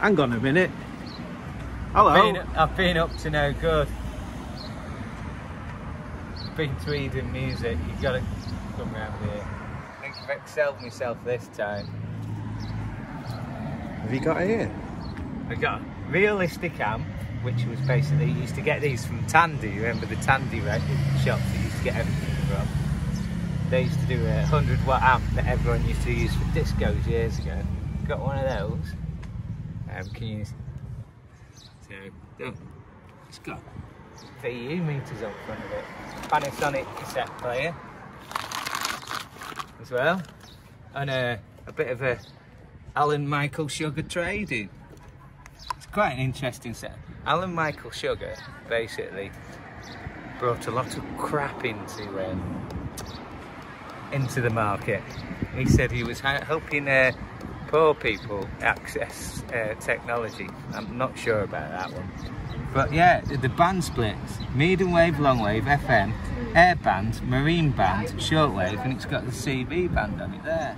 Hang on a minute. Hello. I've been up to no good. Been to Eden Music. You've got to come round here. I think I've excelled myself this time. Have you got it here? I got a realistic amp, which was basically, you used to get these from Tandy. You remember the Tandy shops that you used to get everything from? They used to do a 100 watt amp that everyone used to use for discos years ago. Got one of those. Can you? So, it's got VU meters on front of it. Panasonic cassette player as well, and a bit of a Alan Michael Sugar trading. It's quite an interesting set. Alan Michael Sugar basically brought a lot of crap into the market. He said he was helping poor people access technology. I'm not sure about that one. But yeah, the band splits: medium wave, long wave, FM, air band, marine band, shortwave, and it's got the CV band on it there.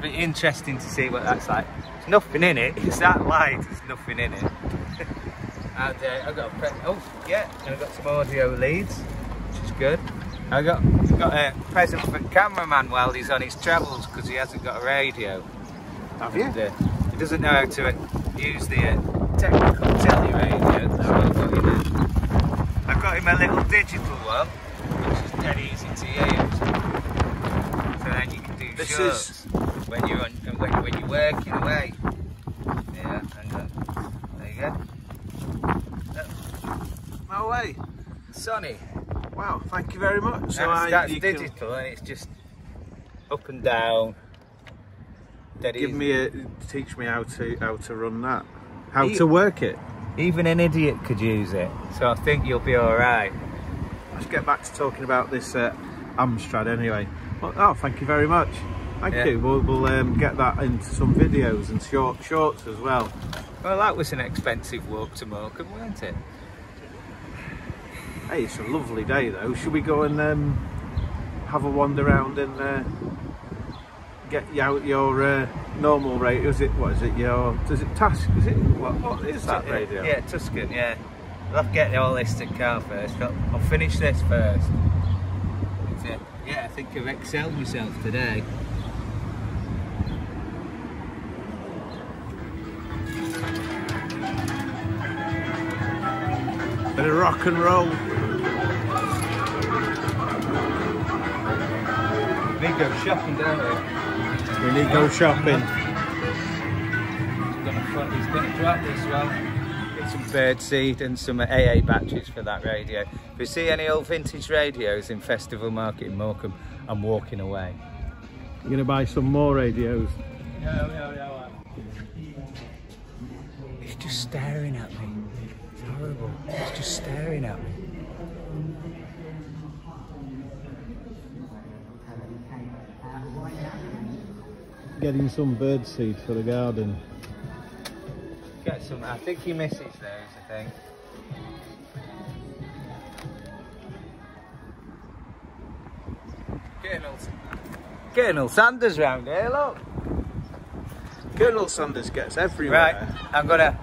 Be interesting to see what that's like. There's nothing in it. It's that light. There's nothing in it. And I've got and I've got some audio leads, which is good. I've got a present for the cameraman while he's on his travels because he hasn't got a radio. Have you? And, he doesn't know how to use the technical telly radio. So I've got him a little digital one, which is dead easy to use. So then you can do shows when you're working away. Yeah, hang on. There you go. No way. Sonny. Wow, thank you very much. That's digital, and it's just up and down. Teach me how to run that. How to work it. Even an idiot could use it, so I think you'll be all right. Let's get back to talking about this Amstrad anyway. Well, oh, thank you very much. Thank you. We'll get that into some videos and shorts as well. Well, that was an expensive walk to Morecambe, wasn't it? Hey, it's a lovely day though. Should we go and have a wander around and get out your normal radio? Is it Task? Is it what is that radio? Yeah, Tuscan. Yeah, I'll have to get all this to the car first. I'll finish this first. Yeah, I think I've excelled myself today. Bit of rock and roll. We need to go shopping, don't we? We need to go shopping. He's going to drop this well. Get some birdseed and some AA batteries for that radio. If we see any old vintage radios in Festival Market in Morecambe, I'm walking away. You're going to buy some more radios? No. He's just staring at me. It's horrible. He's just staring at me. Getting some birdseed for the garden. Get some. I think he misses those, I think. Colonel Sanders round here, look. Colonel Sanders gets everywhere. Right, I'm gonna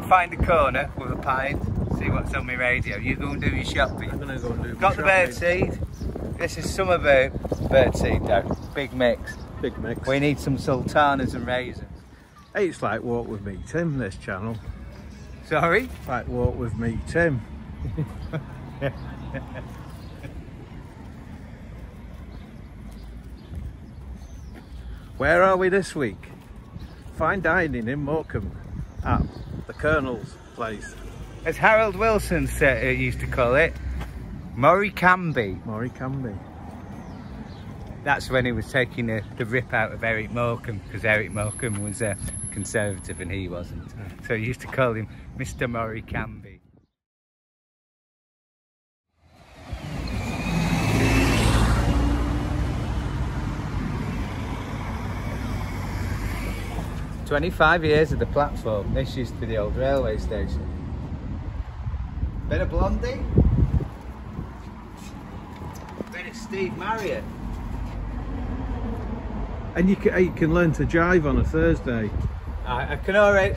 find a corner with a pint, see what's on my radio. You go and do your shopping. I'm gonna go and do my Got the birdseed. This is summer birdseed though. Big mix. Big mix. We need some sultanas and raisins. Hey, it's like Walk With Me Tim, this channel. Sorry? It's like Walk With Me Tim. Where are we this week? Fine dining in Morecambe at the Colonel's place. As Harold Wilson used to call it, Morecambe. Morecambe. That's when he was taking the rip out of Eric Morecambe, because Eric Morecambe was a Conservative and he wasn't. So he used to call him Mr. Morecambe. "25 years of the platform." This used to be the old railway station. Bit of Blondie. Bit of Steve Marriott. And you can learn to jive on a Thursday. I can already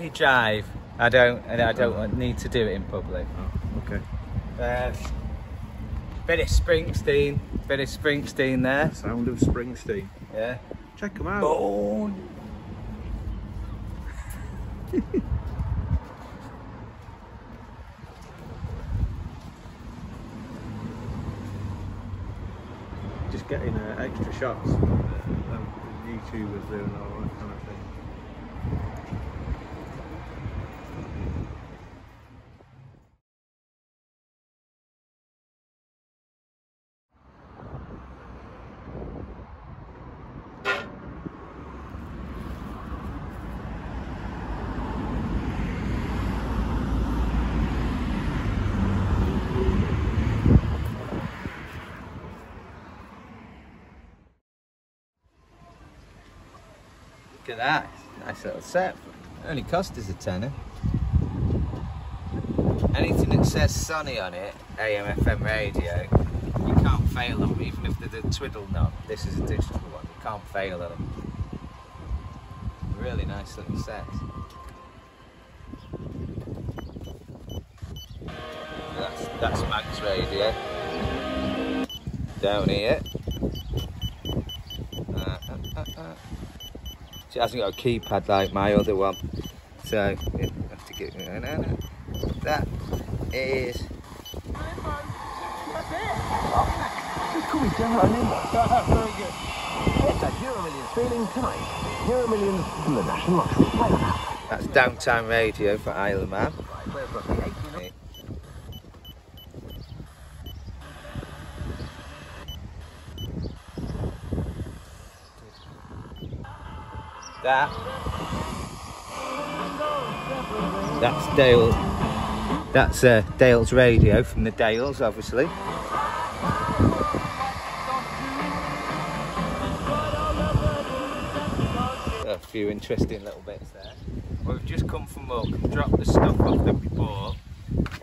jive. I don't need to do it in public. Oh, okay. Bit of Springsteen there. The sound of Springsteen. Yeah. Check them out. Oh. Just getting extra shots. YouTubers doing all that kind of thing. Look at that, nice little set. Only cost us a tenner. Anything that says Sonny on it, AM FM radio, you can't fail them, even if they're the twiddle knob. This is a digital one, you can't fail them. Really nice little set. That's Mag's radio. Down here. It hasn't got a keypad like my other one, so you have to get that is. Very good. It's a Euro Millions feeling tonight. Euro Millions from the National Lottery. That's downtime radio for Isle of Man. That's Dale. That's Dale's radio from the Dales, obviously. A few interesting little bits there. We've just come from Morecambe, dropped the stuff off that we bought.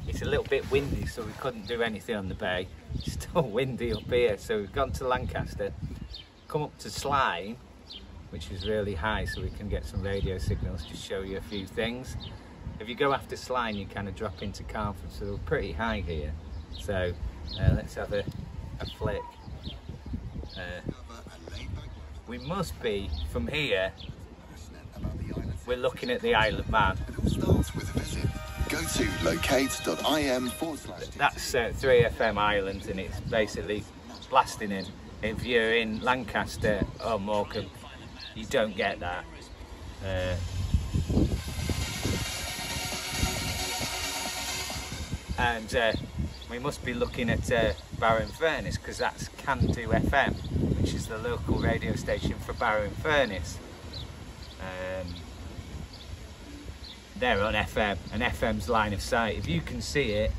It's a little bit windy, so we couldn't do anything on the bay. It's still windy up here, so we've gone to Lancaster, come up to Slime, which is really high, so we can get some radio signals, just show you a few things. If you go after Slime, you kind of drop into Carnforth, so we're pretty high here. So let's have a flick. We must be, from here, we're looking at the Isle of Man. It all starts with a visit. Go to locate.im/. That's 3FM Island, and it's basically blasting in. If you're in Lancaster or Morecambe, you don't get that. And we must be looking at Barrow-in-Furness, because that's Can-Do FM, which is the local radio station for Barrow-in-Furness. They're on FM, and FM's line of sight. If you can see it,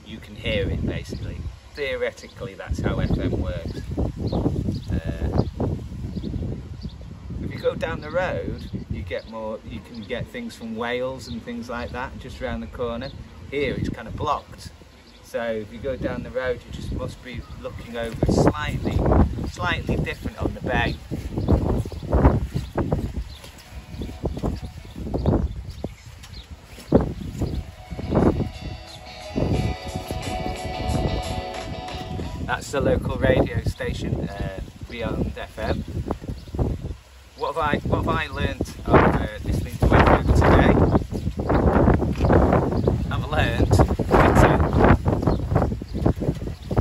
you can hear it, basically. Theoretically, that's how FM works. If you go down the road, you can get things from Wales and things like that, just around the corner. Here, it's kind of blocked. So if you go down the road, you just must be looking over slightly different on the bay. That's the local radio station, Beyond FM. What have I learnt of listening to FM today? I've learnt that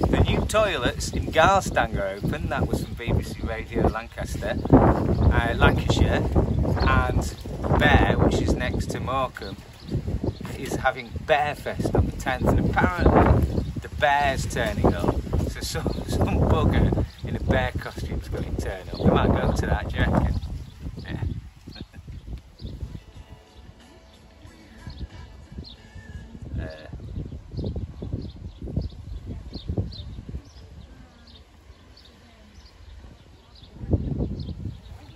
the new toilets in Garstang are open. That was from BBC Radio Lancaster, Lancashire, and Bear, which is next to Morecambe, is having Bearfest on the 10th, and apparently the bear's turning up. So some bugger in a bear costume's going to turn up. We might go to that, do you reckon? Yeah.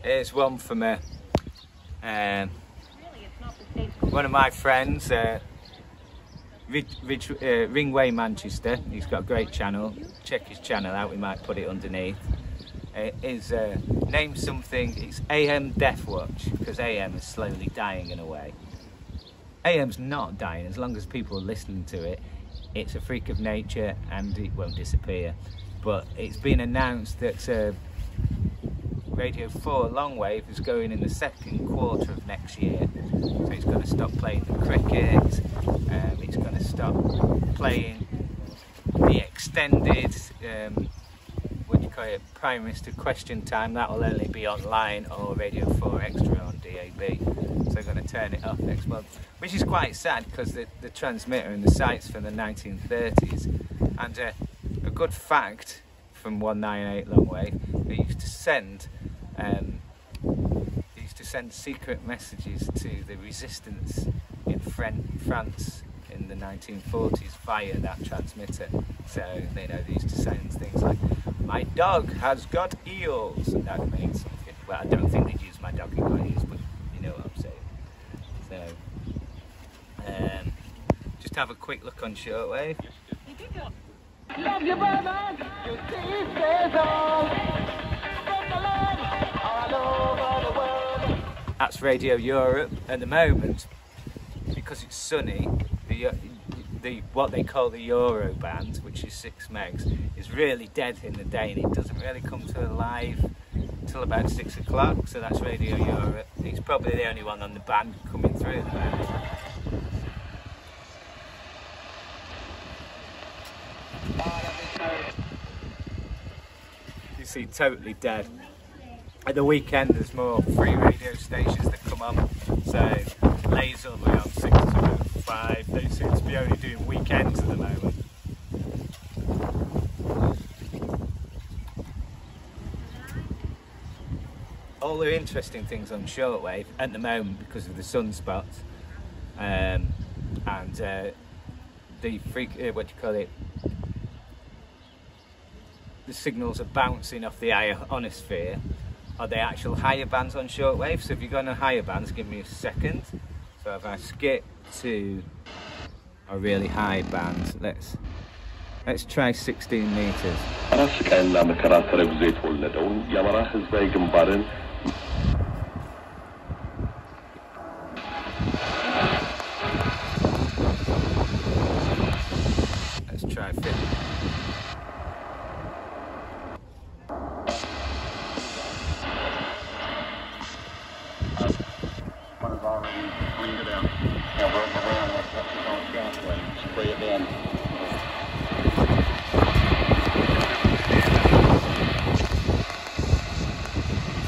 Here's one from one of my friends, Ringway Manchester. He's got a great channel. Check his channel out, we might put it underneath. is name something. It's AM Death Watch, because AM is slowly dying in a way. AM's not dying as long as people are listening to it. It's a freak of nature and it won't disappear. But it's been announced that Radio 4 Longwave is going in the second quarter of next year. So it's going to stop playing the cricket, it's going to stop playing the extended, what do you call it, Prime Minister Question Time. That will only be online or Radio 4 Extra on DAB. So they're going to turn it off next month, which is quite sad because the transmitter and the site's from the 1930s. And a good fact from 198 Longwave, they used to send secret messages to the resistance in France in the 1940s via that transmitter. So they used to send things like, "My dog has got eels," and that means something. Well, I don't think they'd use "my dog has got eels," but you know what I'm saying. So just have a quick look on shortwave. Love you, brother. You see, says all from the land all over the world. That's Radio Europe at the moment, because it's sunny. The what they call the Euro band, which is 6 megs, is really dead in the day, and it doesn't really come to live till about 6 o'clock. So that's Radio Europe. It's probably the only one on the band coming through at the moment. You see, totally dead. At the weekend there's more free radio stations that come on, so Laser will be on 6 to 5. They seem to be only doing weekends at the moment. All the interesting things on shortwave at the moment, because of the sunspots and the what do you call it? The signals are bouncing off the ionosphere, are the actual higher bands on shortwave. So if you're going on higher bands, give me a second. So if I skip to a really high band, let's try 16 meters. Let's try 50.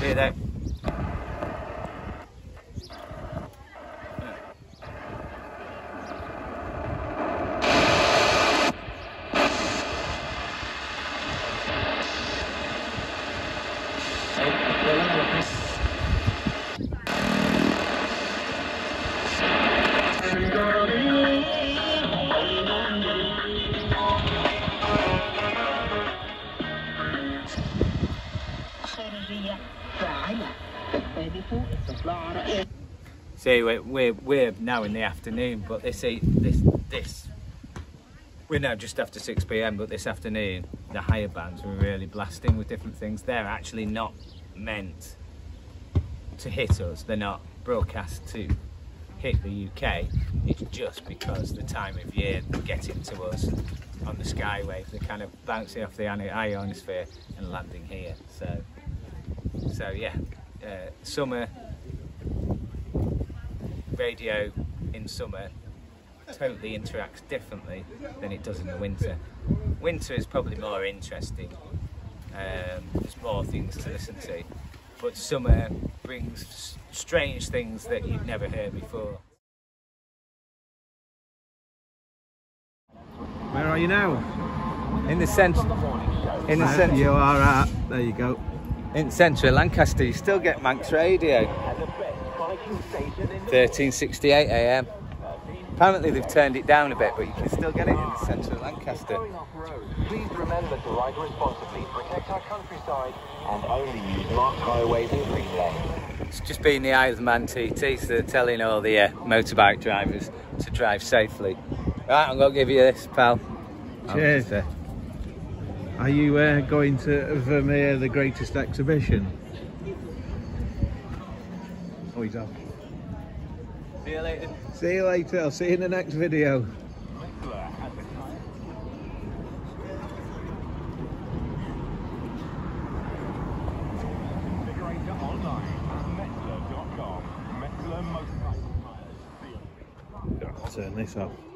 See you there. See, we're now in the afternoon, but this we're now just after 6 PM, but this afternoon the higher bands were really blasting with different things. They're actually not meant to hit us, they're not broadcast to hit the UK. It's just because the time of year they're getting to us on the skywave, they're kind of bouncing off the ionosphere and landing here. So yeah, summer radio in summer totally interacts differently than it does in the winter. Winter is probably more interesting, there's more things to listen to, but summer brings strange things that you've never heard before. Where are you now? In the centre. In the centre. You are at. There you go. In the centre of Lancaster, you still get Manx radio. 1368 AM. Apparently they've turned it down a bit, but you can still get it in the centre of Lancaster. Please remember to ride responsibly, protect our countryside, and only use marked highways and green lanes. It's just been the Isle of Man TT, so they're telling all the motorbike drivers to drive safely. Right, I'm going to give you this, pal. Cheers. Are you going to Vermeer, the greatest exhibition? Oh, he's off. See you later. See you later. I'll see you in the next video. Turn this off.